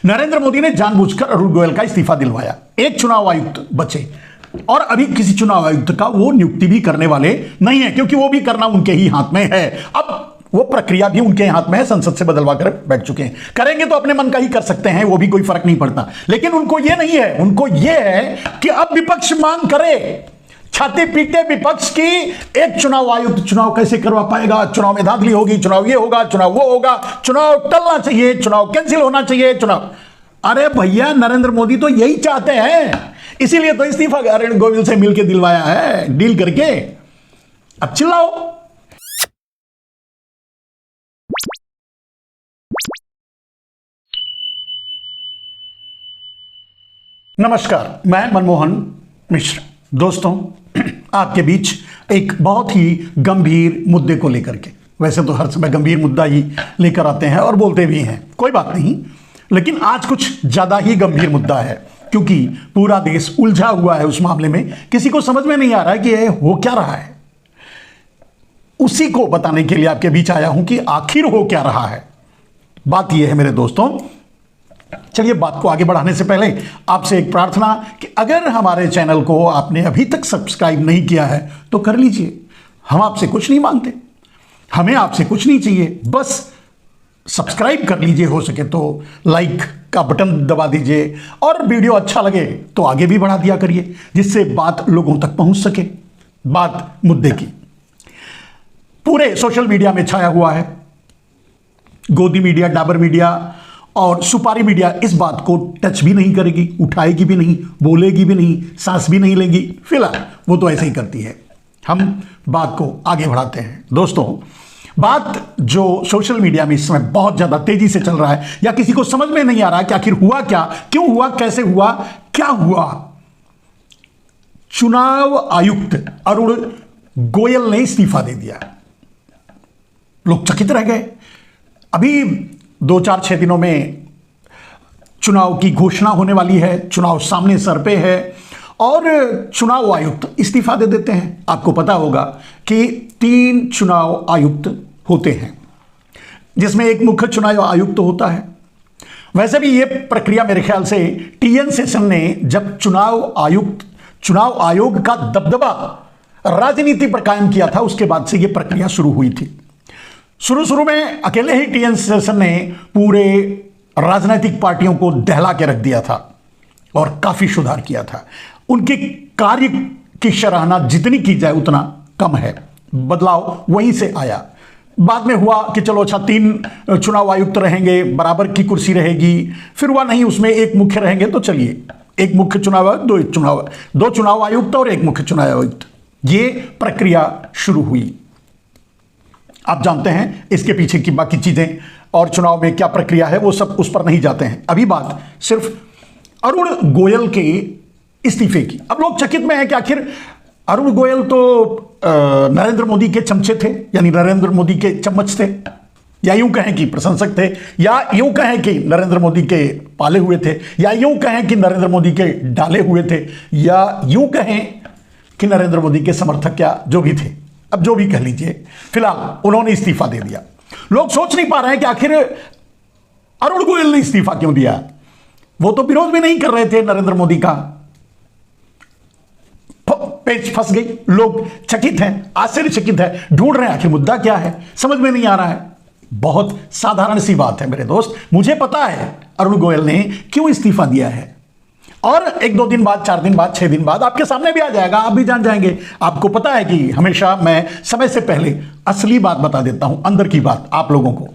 नरेंद्र मोदी ने जानबूझकर अरुण गोयल का इस्तीफा दिलवाया। एक चुनाव आयुक्त बचे और अभी किसी चुनाव आयुक्त का वो नियुक्ति भी करने वाले नहीं है, क्योंकि वो भी करना उनके ही हाथ में है। अब वो प्रक्रिया भी उनके हाथ में है, संसद से बदलवा कर बैठ चुके हैं। करेंगे तो अपने मन का ही कर सकते हैं, वो भी कोई फर्क नहीं पड़ता। लेकिन उनको ये नहीं है, उनको ये है कि अब विपक्ष मांग करे, छाती पीटे विपक्ष की। एक चुनाव आयुक्त चुनाव कैसे करवा पाएगा? चुनाव में धांधली होगी, चुनाव ये होगा, चुनाव वो होगा, चुनाव टलना चाहिए, चुनाव कैंसिल होना चाहिए, चुनाव। अरे भैया, नरेंद्र मोदी तो यही चाहते हैं, इसीलिए तो इस्तीफा अरुण गोयल से मिलकर दिलवाया है, डील करके। अब चिल्लाओ। नमस्कार, मैं मनमोहन मिश्र। दोस्तों, आपके बीच एक बहुत ही गंभीर मुद्दे को लेकर के, वैसे तो हर समय गंभीर मुद्दा ही लेकर आते हैं और बोलते भी हैं, कोई बात नहीं, लेकिन आज कुछ ज्यादा ही गंभीर मुद्दा है, क्योंकि पूरा देश उलझा हुआ है उस मामले में। किसी को समझ में नहीं आ रहा है कि यह हो क्या रहा है। उसी को बताने के लिए आपके बीच आया हूं कि आखिर हो क्या रहा है। बात यह है मेरे दोस्तों, चलिए बात को आगे बढ़ाने से पहले आपसे एक प्रार्थना कि अगर हमारे चैनल को आपने अभी तक सब्सक्राइब नहीं किया है तो कर लीजिए। हम आपसे कुछ नहीं मांगते, हमें आपसे कुछ नहीं चाहिए, बस सब्सक्राइब कर लीजिए। हो सके तो लाइक का बटन दबा दीजिए और वीडियो अच्छा लगे तो आगे भी बढ़ा दिया करिए, जिससे बात लोगों तक पहुंच सके। बात मुद्दे की पूरे सोशल मीडिया में छाया हुआ है। गोदी मीडिया, डाबर मीडिया और सुपारी मीडिया इस बात को टच भी नहीं करेगी, उठाएगी भी नहीं, बोलेगी भी नहीं, सांस भी नहीं लेगी। फिलहाल वो तो ऐसे ही करती है। हम बात को आगे बढ़ाते हैं। दोस्तों, बात जो सोशल मीडिया में इस समय बहुत ज्यादा तेजी से चल रहा है, या किसी को समझ में नहीं आ रहा कि आखिर हुआ क्या, क्यों हुआ, कैसे हुआ, क्या हुआ। चुनाव आयुक्त अरुण गोयल ने इस्तीफा दे दिया। लोग चकित रह गए। अभी 2-4-6 दिनों में चुनाव की घोषणा होने वाली है, चुनाव सामने सर पे है और चुनाव आयुक्त इस्तीफा दे देते हैं। आपको पता होगा कि 3 चुनाव आयुक्त होते हैं, जिसमें एक मुख्य चुनाव आयुक्त होता है। वैसे भी ये प्रक्रिया मेरे ख्याल से टीएन सेशन ने जब चुनाव आयोग का दबदबा राजनीति पर कायम किया था, उसके बाद से ये प्रक्रिया शुरू हुई थी। शुरू में अकेले ही टीएन सेशन ने पूरे राजनीतिक पार्टियों को दहला के रख दिया था और काफी सुधार किया था। उनके कार्य की सराहना जितनी की जाए उतना कम है। बदलाव वहीं से आया। बाद में हुआ कि चलो अच्छा 3 चुनाव आयुक्त रहेंगे, बराबर की कुर्सी रहेगी। फिर हुआ नहीं, उसमें एक मुख्य रहेंगे, तो चलिए एक मुख्य चुनाव आयुक्त, 2 चुनाव आयुक्त और एक मुख्य चुनाव आयुक्त। ये प्रक्रिया शुरू हुई। आप जानते हैं इसके पीछे की बाकी चीजें और चुनाव में क्या प्रक्रिया है, वो सब उस पर नहीं जाते हैं। अभी बात सिर्फ अरुण गोयल के इस्तीफे की। अब लोग चकित में हैं कि आखिर अरुण गोयल तो नरेंद्र मोदी के चमचे थे, यानी नरेंद्र मोदी के चम्मच थे, या यूं कहें कि प्रशंसक थे, या यूं कहें कि नरेंद्र मोदी के पाले हुए थे, या यूं कहें कि नरेंद्र मोदी के डाले हुए थे, या यूं कहें कि नरेंद्र मोदी के समर्थक, या जो भी थे, अब जो भी कह लीजिए। फिलहाल उन्होंने इस्तीफा दे दिया। लोग सोच नहीं पा रहे हैं कि आखिर अरुण गोयल ने इस्तीफा क्यों दिया। वो तो विरोध भी नहीं कर रहे थे नरेंद्र मोदी का। पेच फंस गई। लोग चकित हैं, आश्चर्यचकित है, ढूंढ रहे हैं आखिर मुद्दा क्या है, समझ में नहीं आ रहा है। बहुत साधारण सी बात है मेरे दोस्त, मुझे पता है अरुण गोयल ने क्यों इस्तीफा दिया है, और 1-2 दिन बाद, 4 दिन बाद, 6 दिन बाद आपके सामने भी आ जाएगा, आप भी जान जाएंगे। आपको पता है कि हमेशा मैं समय से पहले असली बात बता देता हूं, अंदर की बात आप लोगों को।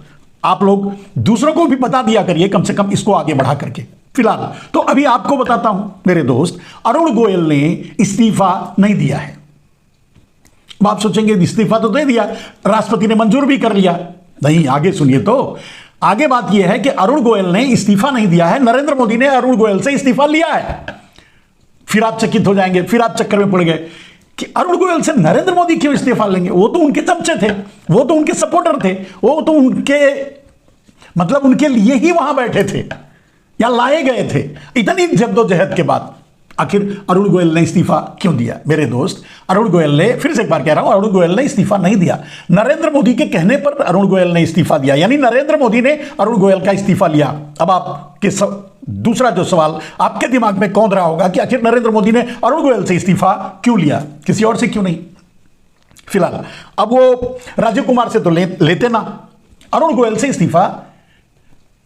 आप लोग दूसरों को भी बता दिया करिए, कम से कम इसको आगे बढ़ा करके। फिलहाल तो अभी आपको बताता हूं मेरे दोस्त, अरुण गोयल ने इस्तीफा नहीं दिया है। आप सोचेंगे इस्तीफा तो दे दिया, राष्ट्रपति ने मंजूर भी कर लिया। नहीं, आगे सुनिए तो। आगे बात यह है कि अरुण गोयल ने इस्तीफा नहीं दिया है, नरेंद्र मोदी ने अरुण गोयल से इस्तीफा लिया है। फिर आप चकित हो जाएंगे, फिर आप चक्कर में पड़ गए कि अरुण गोयल से नरेंद्र मोदी क्यों इस्तीफा लेंगे। वो तो उनके चमचे थे, वो तो उनके सपोर्टर थे, वो तो उनके मतलब उनके लिए ही वहां बैठे थे या लाए गए थे। इतनी जद्दोजहद के बाद आखिर अरुण गोयल ने इस्तीफा क्यों दिया? मेरे दोस्त, अरुण गोयल ने, फिर से एक बार कह रहा हूं, अरुण गोयल ने इस्तीफा नहीं दिया, नरेंद्र मोदी के कहने पर अरुण गोयल ने इस्तीफा दिया, यानी नरेंद्र मोदी ने अरुण गोयल का इस्तीफा लिया। अब आपके दूसरा जो सवाल आपके दिमाग में कौंध रहा होगा कि आखिर नरेंद्र मोदी ने अरुण गोयल से इस्तीफा क्यों लिया, किसी और से क्यों नहीं? फिलहाल अब वो राजीव कुमार से तो लेते ना, अरुण गोयल से इस्तीफा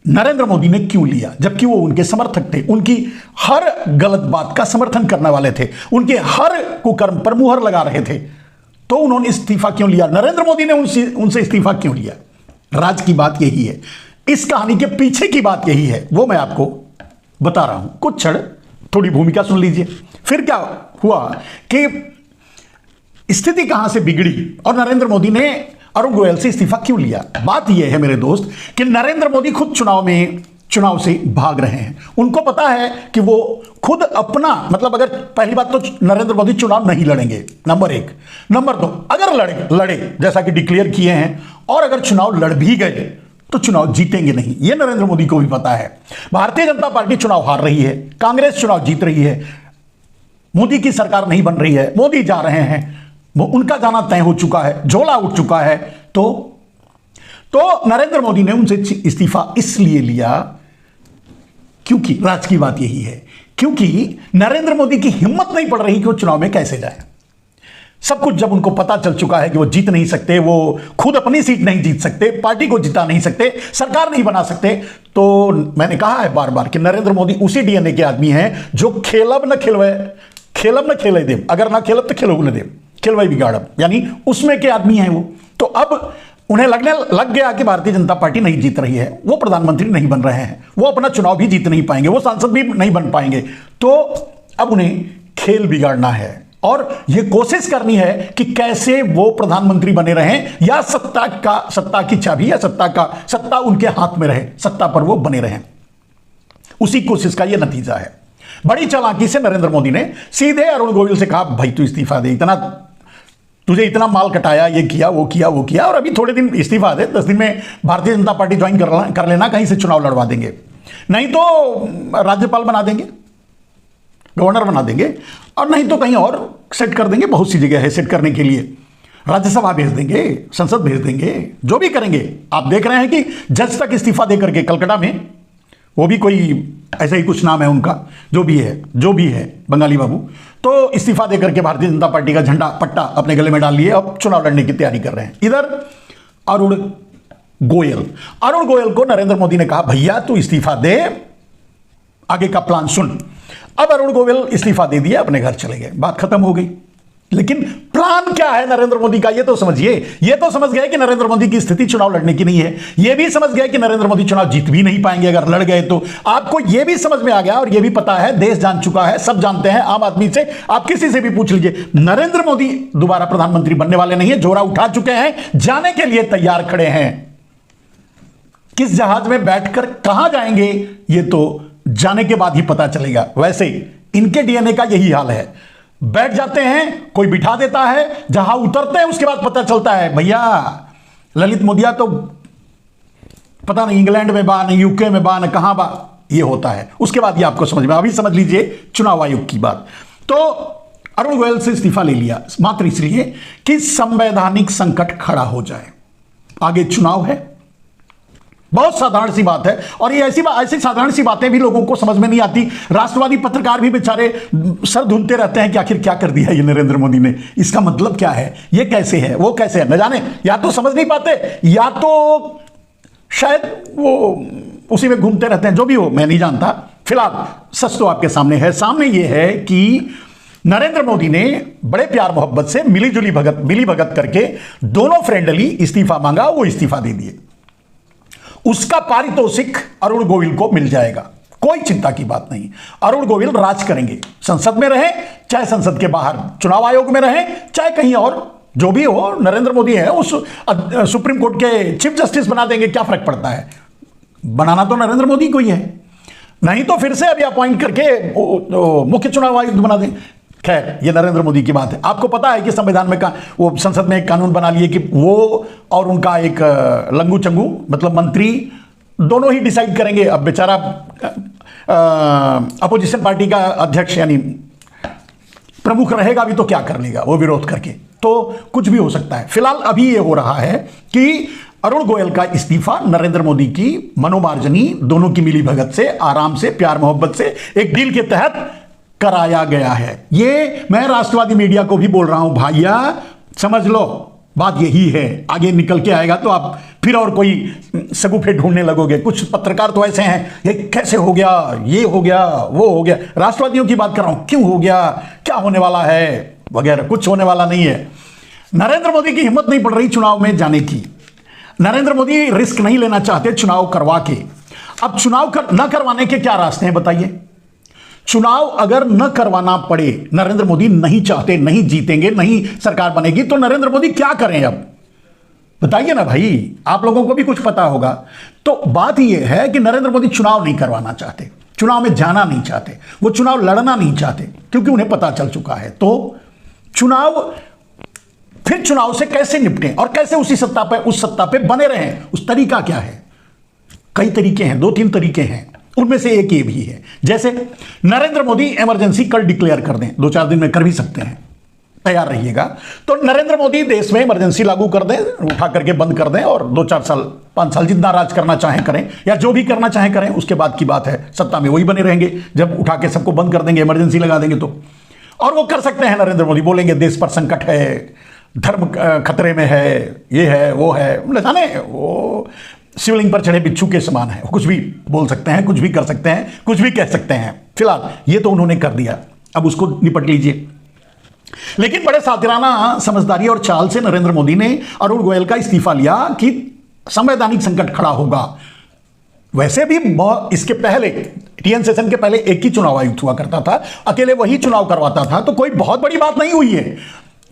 नरेंद्र मोदी ने क्यों लिया, जबकि वो उनके समर्थक थे, उनकी हर गलत बात का समर्थन करने वाले थे, उनके हर कुकर्म पर मुहर लगा रहे थे, तो उन्होंने इस्तीफा क्यों लिया? नरेंद्र मोदी ने उनसे इस्तीफा क्यों लिया? राज की बात यही है, इस कहानी के पीछे की बात यही है, वो मैं आपको बता रहा हूं। कुछ क्षण थोड़ी भूमिका सुन लीजिए। फिर क्या हुआ कि स्थिति कहां से बिगड़ी और नरेंद्र मोदी ने अरुण गोयल से इस्तीफा क्यों लिया? बात यह है मेरे दोस्त कि नरेंद्र मोदी खुद चुनाव से भाग रहे हैं। उनको पता है कि वो खुद अपना, मतलब अगर पहली बात तो नरेंद्र मोदी चुनाव नहीं लड़ेंगे, नंबर एक। नंबर दो, अगर लड़े जैसा कि डिक्लेयर किए हैं, और अगर चुनाव लड़ भी गए तो चुनाव जीतेंगे नहीं, ये नरेंद्र मोदी को भी पता है। भारतीय जनता पार्टी चुनाव हार रही है, कांग्रेस चुनाव जीत रही है, मोदी की सरकार नहीं बन रही है, मोदी जा रहे हैं, उनका जाना तय हो चुका है, झोला उठ चुका है, तो नरेंद्र मोदी ने उनसे इस्तीफा इसलिए लिया क्योंकि राज की बात यही है, क्योंकि नरेंद्र मोदी की हिम्मत नहीं पड़ रही कि वो चुनाव में कैसे जाए। सब कुछ जब उनको पता चल चुका है कि वो जीत नहीं सकते, वो खुद अपनी सीट नहीं जीत सकते, पार्टी को जिता नहीं सकते, सरकार नहीं बना सकते, तो मैंने कहा है बार बार कि नरेंद्र मोदी उसी डीएनए के आदमी हैं जो खेलब न खेले देव, अगर ना खेलब तो खेलो न देव, खेलवाई बिगाड़ब, यानी उसमें के आदमी हैं वो। तो अब उन्हें लग गया कि भारतीय जनता पार्टी नहीं जीत रही है, वो प्रधानमंत्री नहीं बन रहे हैं, वो अपना चुनाव भी जीत नहीं पाएंगे, वो सांसद भी नहीं बन पाएंगे, तो अब उन्हें खेल बिगाड़ना है और यह कोशिश करनी है कि कैसे वो प्रधानमंत्री बने रहें, या सत्ता की चाबी या सत्ता उनके हाथ में रहे, सत्ता पर वो बने रहें। उसी कोशिश का यह नतीजा है। बड़ी चालाकी से नरेंद्र मोदी ने सीधे अरुण गोयल से कहा, भाई तू इस्तीफा दे, तुझे इतना माल कटाया, ये किया वो किया, और अभी थोड़े दिन इस्तीफा दे, 10 दिन में भारतीय जनता पार्टी ज्वाइन कर लेना, कहीं से चुनाव लड़वा देंगे, नहीं तो राज्यपाल बना देंगे, गवर्नर बना देंगे, और नहीं तो कहीं और सेट कर देंगे, बहुत सी जगह है सेट करने के लिए, राज्यसभा भेज देंगे, संसद भेज देंगे, जो भी करेंगे। आप देख रहे हैं कि जज तक इस्तीफा देकर के कलकत्ता में, वो भी कोई ऐसा ही कुछ नाम है उनका, जो भी है बंगाली बाबू, तो इस्तीफा देकर के भारतीय जनता पार्टी का झंडा पट्टा अपने गले में डाल लिए, अब चुनाव लड़ने की तैयारी कर रहे हैं। इधर अरुण गोयल को नरेंद्र मोदी ने कहा, भैया तू इस्तीफा दे, आगे का प्लान सुन। अब अरुण गोयल इस्तीफा दे दिया, अपने घर चले गए, बात खत्म हो गई। लेकिन प्लान क्या है नरेंद्र मोदी का, ये तो समझिए। ये तो समझ गए कि नरेंद्र मोदी की स्थिति चुनाव लड़ने की नहीं है, ये भी समझ गए कि नरेंद्र मोदी चुनाव जीत भी नहीं पाएंगे अगर लड़ गए तो। आपको ये भी समझ में आ गया और ये भी पता है, देश जान चुका है, सब जानते हैं, आम आदमी से आप किसी से भी पूछ लीजिए, नरेंद्र मोदी दोबारा प्रधानमंत्री बनने वाले नहीं है, जोरा उठा चुके हैं, जाने के लिए तैयार खड़े हैं। किस जहाज में बैठकर कहां जाएंगे ये तो जाने के बाद ही पता चलेगा। वैसे इनके डीएनए का यही हाल है, बैठ जाते हैं, कोई बिठा देता है, जहां उतरते हैं उसके बाद पता चलता है भैया ललित मोदिया तो पता नहीं इंग्लैंड में बा, नहीं यूके में बा, न कहां बा, ये होता है। उसके बाद ये आपको समझ में। अभी समझ लीजिए चुनाव आयोग की बात। तो अरुण गोयल से इस्तीफा ले लिया मात्र इसलिए कि संवैधानिक संकट खड़ा हो जाए, आगे चुनाव है। बहुत साधारण सी बात है, और ये ऐसी साधारण सी बातें भी लोगों को समझ में नहीं आती। राष्ट्रवादी पत्रकार भी बेचारे सर ढूंढते रहते हैं कि आखिर क्या कर दिया ये नरेंद्र मोदी ने, इसका मतलब क्या है, ये कैसे है, वो कैसे है, न जाने, या तो समझ नहीं पाते या तो शायद वो उसी में घूमते रहते हैं, जो भी हो मैं नहीं जानता। फिलहाल सच तो आपके सामने है। सामने ये है कि नरेंद्र मोदी ने बड़े प्यार मोहब्बत से मिली भगत करके दोनों फ्रेंडली इस्तीफा मांगा, वो इस्तीफा दे दिए। उसका पारितोषिक अरुण गोयल को मिल जाएगा, कोई चिंता की बात नहीं। अरुण गोयल राज करेंगे, संसद में रहे चाहे संसद के बाहर, चुनाव आयोग में रहे चाहे कहीं और, जो भी हो, नरेंद्र मोदी है उस सुप्रीम कोर्ट के चीफ जस्टिस बना देंगे, क्या फर्क पड़ता है। बनाना तो नरेंद्र मोदी को ही है, नहीं तो फिर से अभी अपॉइंट करके मुख्य चुनाव आयुक्त बना दें। खैर ये नरेंद्र मोदी की बात है। आपको पता है कि संविधान में वो संसद में एक कानून बना लिए कि वो और उनका एक लंगू चंगू मतलब मंत्री दोनों ही डिसाइड करेंगे। अब बेचारा अपोजिशन पार्टी का अध्यक्ष यानी प्रमुख रहेगा भी तो क्या कर लेगा वो विरोध करके, तो कुछ भी हो सकता है। फिलहाल अभी ये हो रहा है कि अरुण गोयल का इस्तीफा नरेंद्र मोदी की मनोमार्जनी, दोनों की मिली भगत से, आराम से, प्यार मोहब्बत से, एक डील के तहत कराया गया है। ये मैं राष्ट्रवादी मीडिया को भी बोल रहा हूं, भाइया समझ लो बात यही है। आगे निकल के आएगा तो आप फिर और कोई सगुफे ढूंढने लगोगे। कुछ पत्रकार तो ऐसे हैं, ये कैसे हो गया, ये हो गया, वो हो गया। राष्ट्रवादियों की बात कर रहा हूं, क्यों हो गया, क्या होने वाला है वगैरह, कुछ होने वाला नहीं है। नरेंद्र मोदी की हिम्मत नहीं पड़ रही चुनाव में जाने की। नरेंद्र मोदी रिस्क नहीं लेना चाहते चुनाव करवा के। अब चुनाव न करवाने के क्या रास्ते हैं बताइए। चुनाव अगर न करवाना पड़े, नरेंद्र मोदी नहीं चाहते, नहीं जीतेंगे, नहीं सरकार बनेगी, तो नरेंद्र मोदी क्या करें अब बताइए ना भाई, आप लोगों को भी कुछ पता होगा। तो बात यह है कि नरेंद्र मोदी चुनाव नहीं करवाना चाहते, चुनाव में जाना नहीं चाहते, वो चुनाव लड़ना नहीं चाहते, क्योंकि उन्हें पता चल चुका है। तो चुनाव, फिर चुनाव से कैसे निपटें और कैसे उस सत्ता पे बने रहें, उस तरीका क्या है। कई तरीके हैं, 2-3 तरीके हैं, उनमें से एक ये भी है। जैसे नरेंद्र मोदी इमरजेंसी कल डिक्लेयर कर दें, 2-4 दिन में कर भी सकते हैं, तैयार रहिएगा। तो नरेंद्र मोदी देश में इमरजेंसी लागू कर दें, उठा करके बंद कर दें, और 2-4 साल 5 साल जितना राज करना चाहें करें, या जो भी करना चाहें करें। उसके बाद की बात है, सत्ता में वही बने रहेंगे जब उठा के सबको बंद कर देंगे, इमरजेंसी लगा देंगे तो। और वो कर सकते हैं, नरेंद्र मोदी बोलेंगे देश पर संकट है, धर्म खतरे में है, ये है वो है, जाने वो शिवलिंग पर चढ़े बिच्छू के समान है, कुछ भी बोल सकते हैं, कुछ भी कर सकते हैं, कुछ भी कह सकते हैं। फिलहाल ये तो उन्होंने कर दिया, अब उसको निपट लीजिए। लेकिन बड़े सातिराना समझदारी और चाल से नरेंद्र मोदी ने अरुण गोयल का इस्तीफा लिया कि संवैधानिक संकट खड़ा होगा। वैसे भी इसके पहले, टीएन सेशन के पहले एक ही चुनाव आयुक्त हुआ करता था, अकेले वही चुनाव करवाता था, तो कोई बहुत बड़ी बात नहीं हुई है।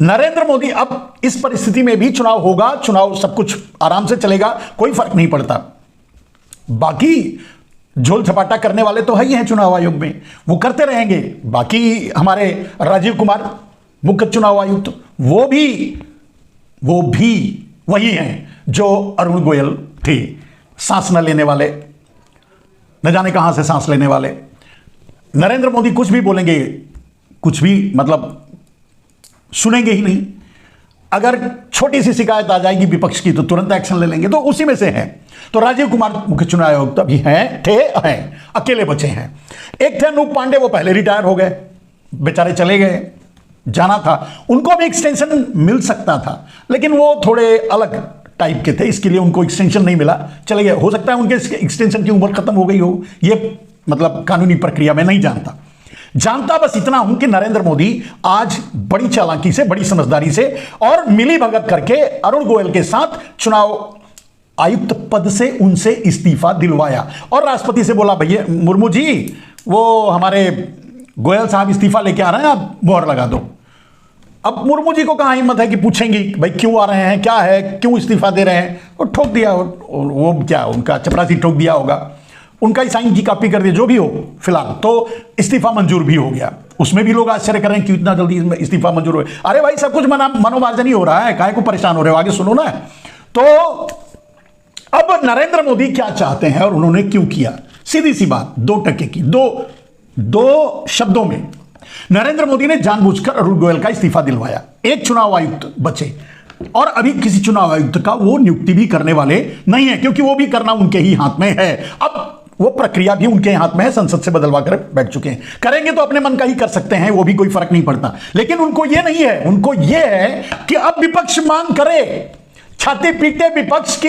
नरेंद्र मोदी अब इस परिस्थिति में भी चुनाव होगा, चुनाव सब कुछ आराम से चलेगा, कोई फर्क नहीं पड़ता। बाकी झोल झपाटा करने वाले तो है ही हैं चुनाव आयोग में, वो करते रहेंगे। बाकी हमारे राजीव कुमार मुख्य चुनाव आयुक्त, वो भी वही हैं जो अरुण गोयल थे, सांस न लेने वाले, न जाने कहां से सांस लेने वाले। नरेंद्र मोदी कुछ भी बोलेंगे, कुछ भी मतलब सुनेंगे ही नहीं। अगर छोटी सी शिकायत आ जाएगी विपक्ष की तो तुरंत एक्शन ले लेंगे, तो उसी में से हैं। तो राजीव कुमार मुख्य चुनाव आयुक्त अभी हैं, अकेले बचे हैं। एक थे अनूप पांडे, वो पहले रिटायर हो गए, बेचारे चले गए, जाना था, उनको भी एक्सटेंशन मिल सकता था, लेकिन वो थोड़े अलग टाइप के थे, इसके लिए उनको एक्सटेंशन नहीं मिला, चले गए। हो सकता है उनके एक्सटेंशन की उम्र खत्म हो गई हो, ये मतलब कानूनी प्रक्रिया में नहीं जानता बस इतना हूं कि नरेंद्र मोदी आज बड़ी चालाकी से, बड़ी समझदारी से और मिली भगत करके अरुण गोयल के साथ चुनाव आयुक्त पद से उनसे इस्तीफा दिलवाया और राष्ट्रपति से बोला, भैया मुर्मू जी, वो हमारे गोयल साहब इस्तीफा लेके आ रहे हैं, आप मोहर लगा दो। अब मुर्मू जी को कहां हिम्मत है कि पूछेंगी भाई क्यों आ रहे हैं, क्या है, क्यों इस्तीफा दे रहे हैं। वो ठोक दिया, वो क्या उनका चपरासी ठोक दिया होगा, उनका ही साइन की कॉपी कर दिया, जो भी हो। फिलहाल तो इस्तीफा मंजूर भी हो गया। उसमें भी लोग आश्चर्य कर रहे हैं कि इतना जल्दी इस्तीफा मंजूर हो। अरे भाई सब कुछ मनोमार्जन ही हो रहा है, काहे को परेशान हो रहे हो, आगे सुनो ना। तो अब नरेंद्र मोदी क्या चाहते हैं और उन्होंने क्यों किया, सीधी सी बात, 2 टके की, दो शब्दों में नरेंद्र मोदी ने जानबूझकर अरुण गोयल का इस्तीफा दिलवाया। एक चुनाव आयुक्त बचे और अभी किसी चुनाव आयुक्त का वो नियुक्ति भी करने वाले नहीं है, क्योंकि वो भी करना उनके ही हाथ में है। अब वो प्रक्रिया भी उनके हाथ में है, संसद से बदलवा कर बैठ चुके हैं। करेंगे तो अपने मन का ही कर सकते हैं, वो भी कोई फर्क नहीं पड़ता। लेकिन उनको ये नहीं है, उनको ये है कि अब विपक्ष मांग करे, छाती पीटे विपक्ष की,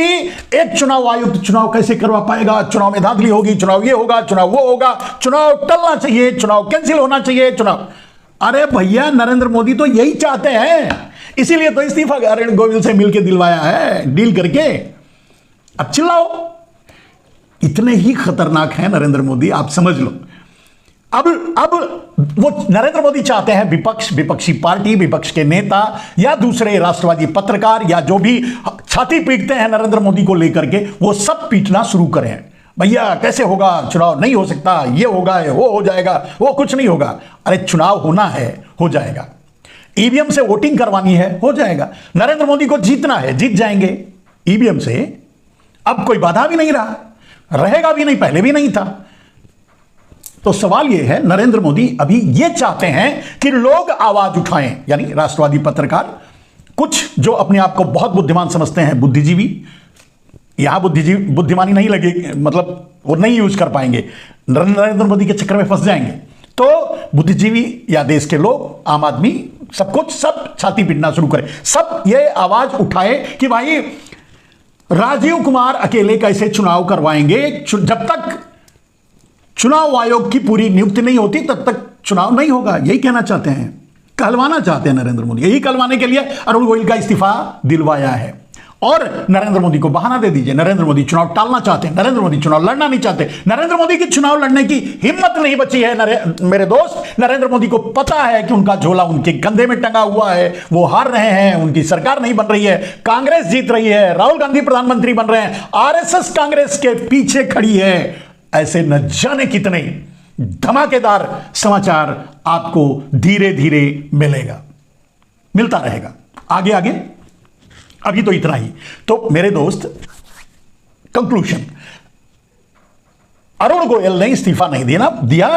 एक चुनाव आयुक्त चुनाव कैसे करवा पाएगा, चुनाव में धांधली होगी, चुनाव ये होगा, चुनाव वो होगा, चुनाव टलना चाहिए, चुनाव कैंसिल होना चाहिए, चुनाव। अरे भैया नरेंद्र मोदी तो यही चाहते हैं, इसीलिए तो इस्तीफा अरुण गोयल से मिलकर दिलवाया है, डील करके। अब चिल्लाओ, इतने ही खतरनाक हैं नरेंद्र मोदी, आप समझ लो। अब वो नरेंद्र मोदी चाहते हैं विपक्षी पार्टी, विपक्ष के नेता या दूसरे राष्ट्रवादी पत्रकार या जो भी छाती पीटते हैं नरेंद्र मोदी को लेकर के, वो सब पीटना शुरू करें। भैया कैसे होगा चुनाव, नहीं हो सकता, ये होगा, वो हो जाएगा, वो कुछ नहीं होगा। अरे चुनाव होना है, हो जाएगा। ईवीएम से वोटिंग करवानी है, हो जाएगा। नरेंद्र मोदी को जीतना है, जीत जाएंगे ईवीएम से। अब कोई बाधा भी नहीं रहा, रहेगा भी नहीं, पहले भी नहीं था। तो सवाल यह है, नरेंद्र मोदी अभी यह चाहते हैं कि लोग आवाज उठाएं, यानी राष्ट्रवादी पत्रकार, कुछ जो अपने आप को बहुत बुद्धिमान समझते हैं, बुद्धिजीवी, यहां बुद्धिमानी नहीं लगे, मतलब वो नहीं यूज कर पाएंगे, नरेंद्र मोदी के चक्कर में फंस जाएंगे। तो बुद्धिजीवी या देश के लोग, आम आदमी, सब छाती पीटना शुरू करें, सब ये आवाज उठाए कि भाई राजीव कुमार अकेले कैसे चुनाव करवाएंगे, जब तक चुनाव आयोग की पूरी नियुक्ति नहीं होती तब तक चुनाव नहीं होगा। यही कहना चाहते हैं, कहलवाना चाहते हैं नरेंद्र मोदी। यही कहलवाने के लिए अरुण गोयल का इस्तीफा दिलवाया है। और नरेंद्र मोदी को बहाना दे दीजिए, नरेंद्र मोदी चुनाव टालना चाहते हैं, नरेंद्र मोदी चुनाव लड़ना नहीं चाहते, नरेंद्र मोदी की चुनाव लड़ने की हिम्मत नहीं बची है। मेरे दोस्त, नरेंद्र मोदी को पता है कि उनका झोला उनके कंधे में टंगा हुआ है, वो हार रहे हैं, उनकी सरकार नहीं बन रही है, कांग्रेस जीत रही है, राहुल गांधी प्रधानमंत्री बन रहे हैं, आरएसएस कांग्रेस के पीछे खड़ी है। ऐसे न जाने कितने धमाकेदार समाचार आपको धीरे धीरे मिलता रहेगा। आगे आगे, अभी तो इतना ही। तो मेरे दोस्त, कंक्लूजन, अरुण गोयल ने इस्तीफा नहीं दिया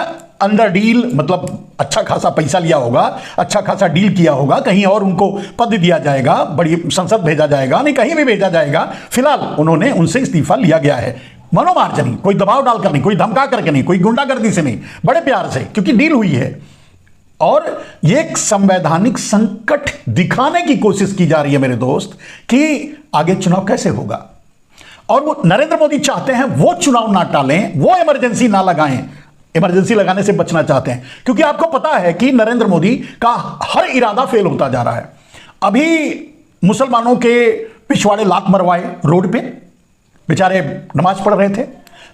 अंडर डील, मतलब अच्छा खासा पैसा लिया होगा, अच्छा खासा डील किया होगा, कहीं और उनको पद दिया जाएगा, बड़ी संसद भेजा जाएगा, नहीं कहीं भी भेजा जाएगा। फिलहाल उन्होंने उनसे इस्तीफा लिया गया है, मनोमार्जनी, कोई दबाव डालकर नहीं, कोई धमका करके नहीं, कोई गुंडागर्दी से नहीं, बड़े प्यार से, क्योंकि डील हुई है। और ये एक संवैधानिक संकट दिखाने की कोशिश की जा रही है मेरे दोस्त, कि आगे चुनाव कैसे होगा। और वो नरेंद्र मोदी चाहते हैं वो चुनाव ना टालें, वो इमरजेंसी ना लगाएं, इमरजेंसी लगाने से बचना चाहते हैं, क्योंकि आपको पता है कि नरेंद्र मोदी का हर इरादा फेल होता जा रहा है। अभी मुसलमानों के पिछवाड़े लात मरवाए रोड पे, बेचारे नमाज पढ़ रहे थे,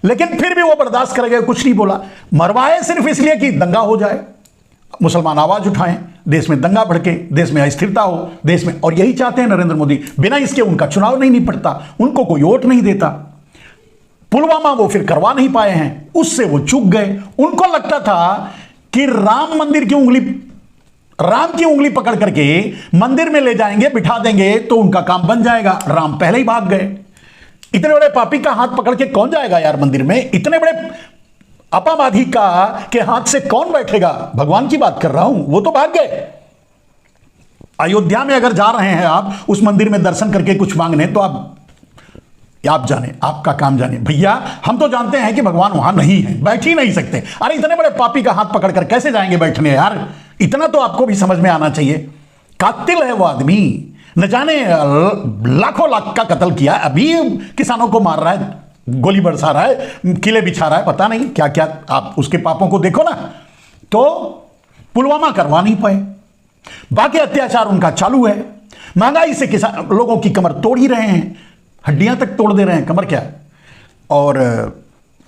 लेकिन फिर भी वो बर्दाश्त कर गए, कुछ नहीं बोला। मरवाए सिर्फ इसलिए कि दंगा हो जाए, मुसलमान आवाज उठाएं, देश में दंगा भड़के, देश में अस्थिरता हो, देश में, और यही चाहते हैं नरेंद्र मोदी। बिना इसके उनका चुनाव नहीं निपटता, उनको कोई वोट नहीं देता। पुलवामा वो फिर करवा नहीं पाए हैं, उससे वो चूक गए। उनको लगता था कि राम की उंगली पकड़ करके मंदिर में ले जाएंगे, बिठा देंगे तो उनका काम बन जाएगा। राम पहले ही भाग गए। इतने बड़े पापी का हाथ पकड़ के कौन जाएगा यार मंदिर में? इतने बड़े अपामाधी का के हाथ से कौन बैठेगा? भगवान की बात कर रहा हूं, वो तो भाग गए। अयोध्या में अगर जा रहे हैं आप उस मंदिर में दर्शन करके कुछ मांगने, तो आप जाने, आपका काम जाने। भैया हम तो जानते हैं कि भगवान वहां नहीं है, बैठ ही नहीं सकते। अरे इतने बड़े पापी का हाथ पकड़कर कैसे जाएंगे बैठने यार? इतना तो आपको भी समझ में आना चाहिए। कातिल है वो आदमी, न जाने लाखों लाख का कत्ल किया, अभी किसानों को मार रहा है, गोली बरसा रहा है, किले बिछा रहा है, पता नहीं क्या क्या। आप उसके पापों को देखो ना। तो पुलवामा करवा नहीं पाए, बाकी अत्याचार उनका चालू है। महंगाई से किसान लोगों की कमर तोड़ ही रहे हैं, हड्डियां तक तोड़ दे रहे हैं, कमर क्या। और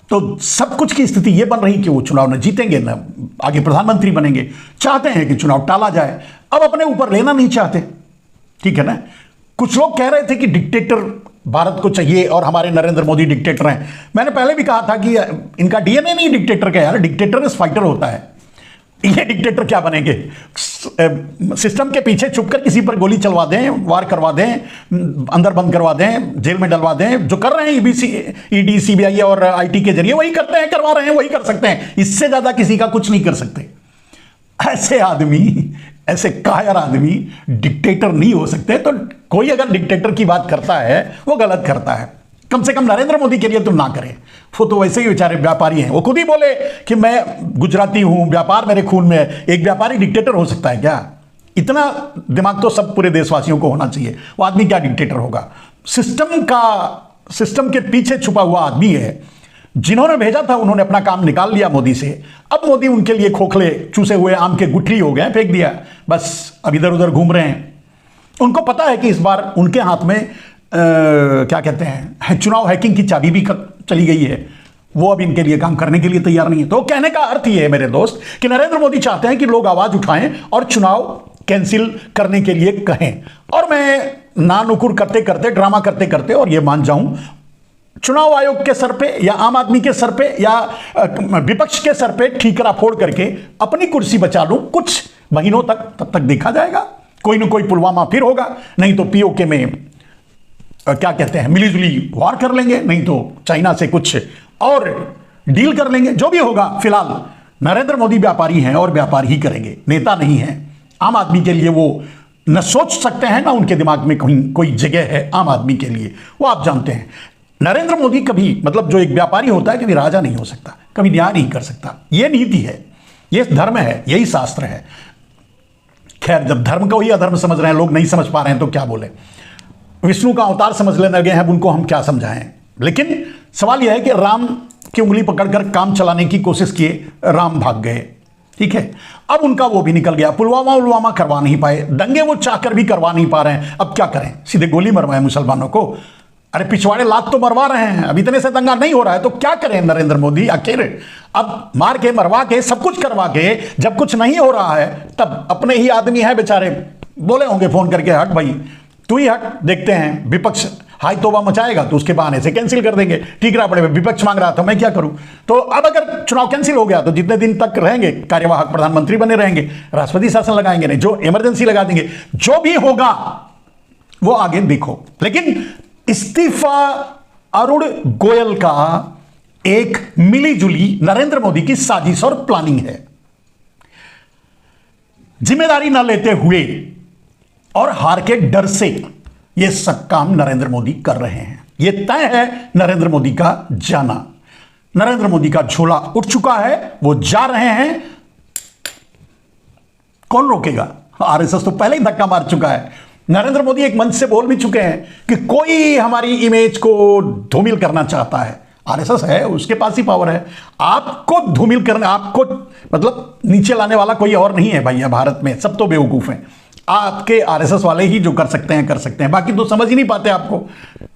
तो सब कुछ की स्थिति यह बन रही कि वो चुनाव न जीतेंगे, न आगे प्रधानमंत्री बनेंगे। चाहते हैं कि चुनाव टाला जाए, अब अपने ऊपर लेना नहीं चाहते, ठीक है ना। कुछ लोग कह रहे थे कि डिक्टेटर भारत को चाहिए और हमारे नरेंद्र मोदी डिक्टेटर हैं। मैंने पहले भी कहा था कि इनका डीएनए नहीं डिक्टेटर का यार, डिक्टेटर इस फाइटर होता है। ये डिक्टेटर क्या बनेंगे? सिस्टम के पीछे छुपकर किसी पर गोली चलवा दें, वार करवा दें, अंदर बंद करवा दें, जेल में डलवा दें, जो कर रहे हैं ईडी, सीबीआई और आईटी के जरिए वही करते हैं, करवा रहे हैं, वही कर सकते हैं। इससे ज्यादा किसी का कुछ नहीं कर सकते। ऐसे आदमी, ऐसे कायर आदमी डिक्टेटर नहीं हो सकते। तो कोई अगर डिक्टेटर की बात करता है वो गलत करता है। कम से कम नरेंद्र मोदी के लिए तुम ना करें। वो तो वैसे ही बेचारे व्यापारी हैं, वो खुद ही बोले कि मैं गुजराती हूं, व्यापार मेरे खून में है। एक व्यापारी डिक्टेटर हो सकता है क्या? इतना दिमाग तो सब पूरे देशवासियों को होना चाहिए। वो आदमी क्या डिक्टेटर होगा? सिस्टम के पीछे छुपा हुआ आदमी है। जिन्होंने भेजा था उन्होंने अपना काम निकाल लिया मोदी से। अब मोदी उनके लिए खोखले चूसे हुए आम के गुठली हो गए, फेंक दिया, बस अब इधर उधर घूम रहे हैं। उनको पता है कि इस बार उनके हाथ में क्या कहते हैं, चुनाव हैकिंग की चाबी भी चली गई है। वो अब इनके लिए काम करने के लिए तैयार नहीं है। तो कहने का अर्थ ये है मेरे दोस्त कि नरेंद्र मोदी चाहते हैं कि लोग आवाज उठाएं और चुनाव कैंसिल करने के लिए कहें। और मैं नानुकुर करते करते, ड्रामा करते करते, और ये मान जाऊं, चुनाव आयोग के सर पे या आम आदमी के सर पे या विपक्ष के सर पे ठीकरा फोड़ करके अपनी कुर्सी बचा लूं कुछ महीनों तक। तब तक देखा जाएगा, कोई ना कोई पुलवामा फिर होगा, नहीं तो पीओके में क्या कहते हैं, मिलीजुली वार कर लेंगे, नहीं तो चाइना से कुछ और डील कर लेंगे, जो भी होगा। फिलहाल नरेंद्र मोदी व्यापारी हैं और व्यापार ही करेंगे, नेता नहीं हैं। आम आदमी के लिए वो न सोच सकते हैं, ना उनके दिमाग में कोई जगह है आम आदमी के लिए, वो आप जानते हैं। नरेंद्र मोदी कभी, मतलब जो एक व्यापारी होता है, कभी राजा नहीं हो सकता, कभी न्याय नहीं कर सकता। ये नीति है, ये धर्म है, यही शास्त्र है। खैर, जब धर्म को ही अधर्म समझ रहे हैं लोग, नहीं समझ पा रहे हैं तो क्या बोले। विष्णु का अवतार समझ लेने लगे हैं, अब उनको हम क्या समझाएं। लेकिन सवाल यह है कि राम की उंगली पकड़कर काम चलाने की कोशिश किए, राम भाग गए, ठीक है। अब उनका वो भी निकल गया, पुलवामा करवा नहीं पाए, दंगे वो चाहकर भी करवा नहीं पा रहे हैं। अब क्या करें, सीधे गोली मरवाएं मुसलमानों को? अरे पिछवाड़े लात तो मरवा रहे हैं, अब इतने से दंगा नहीं हो रहा है तो क्या करें नरेंद्र मोदी आखिर? अब मार के, मरवा के, सब कुछ करवा के, जब कुछ नहीं हो रहा है तब अपने ही आदमी है बेचारे, बोले होंगे फोन करके, हट भाई तू ही हट, देखते हैं। विपक्ष हाई तोबा मचाएगा तो उसके बहाने से कैंसिल कर देंगे। ठीक रहा पड़े, विपक्ष मांग रहा था, मैं क्या करूं? तो अब अगर चुनाव कैंसिल हो गया तो जितने दिन तक रहेंगे कार्यवाहक प्रधानमंत्री बने रहेंगे, राष्ट्रपति शासन लगाएंगे नहीं, जो इमरजेंसी लगा देंगे, जो भी होगा वो आगे देखो। लेकिन इस्तीफा अरुण गोयल का एक मिलीजुली नरेंद्र मोदी की साजिश और प्लानिंग है। जिम्मेदारी न लेते हुए और हार के डर से ये सब काम नरेंद्र मोदी कर रहे हैं। ये तय है नरेंद्र मोदी का जाना। नरेंद्र मोदी का झोला उठ चुका है, वो जा रहे हैं। कौन रोकेगा? आरएसएस तो पहले ही धक्का मार चुका है। नरेंद्र मोदी एक मंच से बोल भी चुके हैं कि कोई हमारी इमेज को धूमिल करना चाहता है, आरएसएस है, उसके पास ही पावर है। आपको धूमिल करने, आपको मतलब नीचे लाने वाला कोई और नहीं है भैया भारत में, सब तो बेवकूफ हैं। आपके आरएसएस वाले ही जो कर सकते हैं, बाकी तो समझ ही नहीं पाते आपको।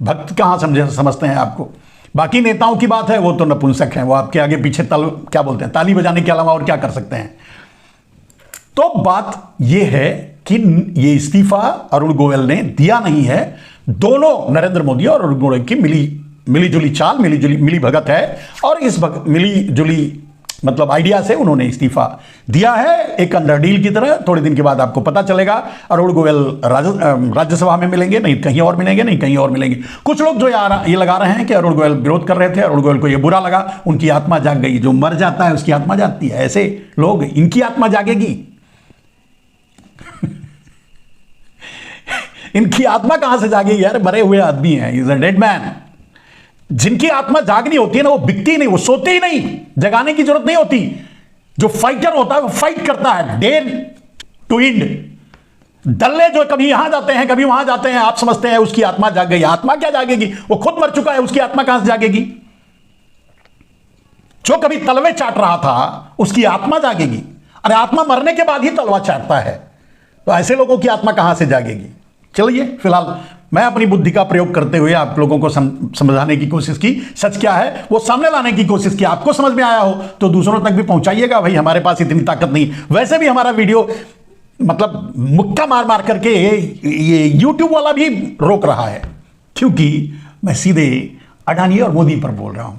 भक्त कहां समझते हैं आपको। बाकी नेताओं की बात है, वो तो नपुंसक हैं, वो आपके आगे पीछे क्या बोलते हैं, ताली बजाने के अलावा और क्या कर सकते हैं। तो बात यह है कि ये इस्तीफा अरुण गोयल ने दिया नहीं है। दोनों नरेंद्र मोदी और अरुण गोयल की मिलीजुली चाल, मिली भगत है, और इस मिलीजुली मतलब आइडिया से उन्होंने इस्तीफा दिया है, एक अंडर डील की तरह। थोड़े दिन के बाद आपको पता चलेगा अरुण गोयल राज्यसभा में मिलेंगे, नहीं कहीं और मिलेंगे, नहीं कहीं और मिलेंगे। कुछ लोग जो ये लगा रहे हैं कि अरुण गोयल विरोध कर रहे थे, अरुण गोयल को ये बुरा लगा, उनकी आत्मा जाग गई। जो मर जाता है उसकी आत्मा जागती है, ऐसे लोग, इनकी आत्मा जागेगी। इनकी आत्मा कहां से जागेगी यार? मरे हुए आदमी है, इज अ डेड मैन। जिनकी आत्मा जागनी होती है ना, वो बिकती नहीं, वो सोते ही नहीं, जगाने की जरूरत नहीं होती। जो फाइटर होता है वो फाइट करता है, डेयर टू इंड। दल्ले जो कभी यहां जाते हैं, कभी वहां जाते हैं, आप समझते हैं उसकी आत्मा जाग गई। आत्मा क्या जागेगी? वो खुद मर चुका है, उसकी आत्मा कहां से जागेगी? जो कभी तलवे चाट रहा था उसकी आत्मा जागेगी। अरे आत्मा मरने के बाद ही तलवा चाटता है, तो ऐसे लोगों की आत्मा कहां से जागेगी? चलिए, फिलहाल मैं अपनी बुद्धि का प्रयोग करते हुए आप लोगों को समझाने की कोशिश की, सच क्या है वो सामने लाने की कोशिश की। आपको समझ में आया हो तो दूसरों तक भी पहुंचाइएगा। भाई हमारे पास इतनी ताकत नहीं। वैसे भी हमारा वीडियो मतलब मुक्का मार मार करके ये YouTube वाला भी रोक रहा है, क्योंकि मैं सीधे अडानी और मोदी पर बोल रहा हूं।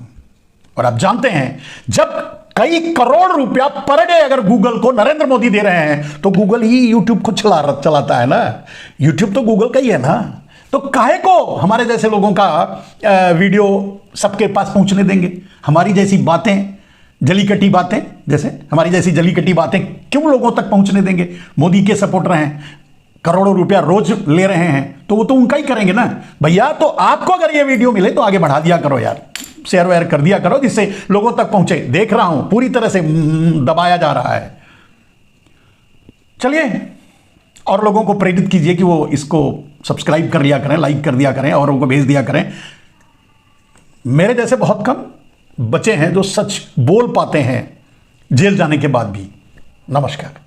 और आप जानते हैं, जब कई करोड़ रुपया पर डे अगर गूगल को नरेंद्र मोदी दे रहे हैं, तो गूगल ही यूट्यूब को चलाता है ना। यूट्यूब तो गूगल का ही है ना। तो काहे को हमारे जैसे लोगों का वीडियो सबके पास पहुंचने देंगे? हमारी जैसी बातें, जलीकटी बातें, जैसे हमारी जैसी जलीकटी बातें क्यों लोगों तक पहुंचने देंगे? मोदी के सपोर्टर हैं, करोड़ों रुपया रोज ले रहे हैं, तो वो तो उनका ही करेंगे ना भैया। तो आपको अगर ये वीडियो मिले तो आगे बढ़ा दिया करो यार, शेयर वेयर कर दिया करो, जिससे लोगों तक पहुंचे। देख रहा हूं पूरी तरह से दबाया जा रहा है। चलिए, और लोगों को प्रेरित कीजिए कि वो इसको सब्सक्राइब कर लिया करें, लाइक कर दिया करें, और उनको भेज दिया करें। मेरे जैसे बहुत कम बचे हैं जो सच बोल पाते हैं जेल जाने के बाद भी। नमस्कार।